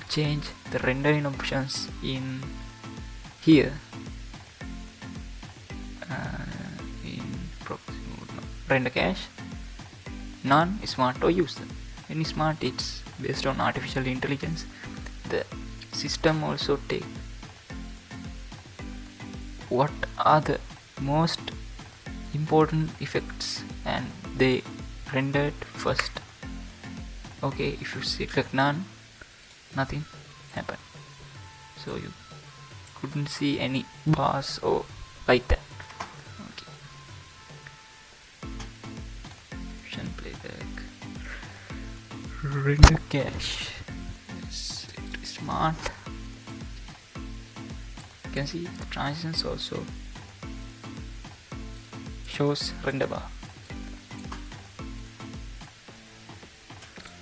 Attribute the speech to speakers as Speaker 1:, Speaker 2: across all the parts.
Speaker 1: change the rendering options in here, in render cache, none, smart or user. In smart, it's based on artificial intelligence. The system also take what are the most important effects and they render it first. Okay, if you select none, nothing happened, so you couldn't see any bars or like that. Okay, option playback, render cache, select smart. You can see the transitions also shows render bar.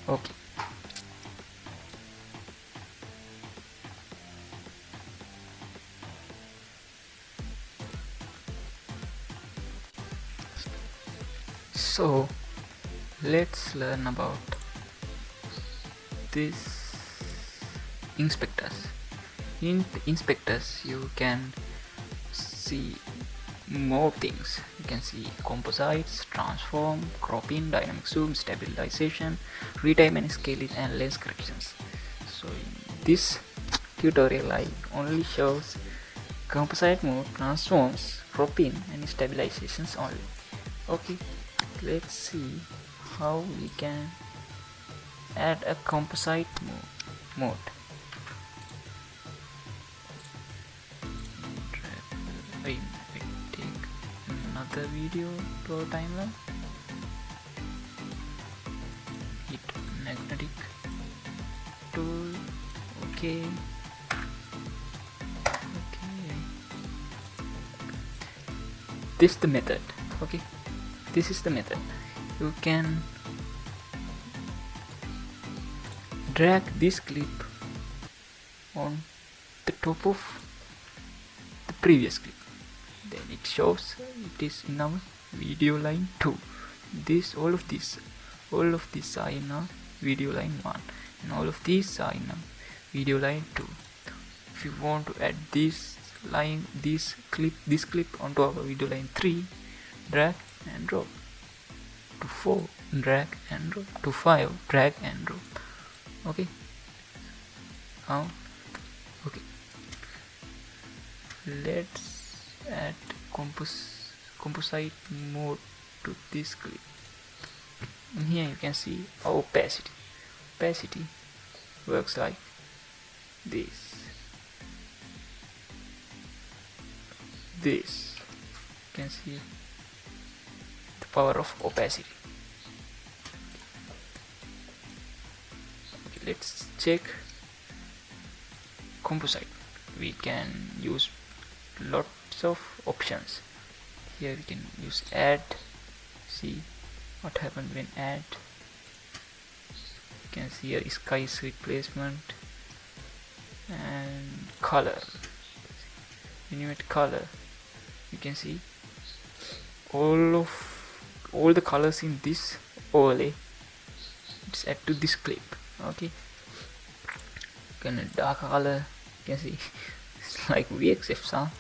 Speaker 1: Okay, so let's learn about this inspectors. In inspectors you can see more things. You can see composites, transform, cropping, dynamic zoom, stabilization, retime and scaling, and lens corrections. So in this tutorial I only shows composite mode, transforms, cropping and stabilizations only. Okay, let's see how we can add a composite mode. I take another video to our timeline. Hit magnetic tool. Okay. This is the method. Okay, this is the method. You can drag this clip on the top of the previous clip, then it shows it is in our video line 2. All of these are in our video line 1, and all of these are in our video line 2. If you want to add this clip onto our video line 3, drag and drop. To 4, drag and drop. To 5, drag and drop. Okay, now okay, let's add composite mode to this clip. And here you can see our opacity works like this. You can see the power of opacity. Okay, let's check composite. We can use lots of options. Here we can use add. See what happened when add. You can see here skies replacement and color. Animate color. You can see all the colors in this overlay. It's add to this clip. Okay, can dark color. You can see it's like VXF sound.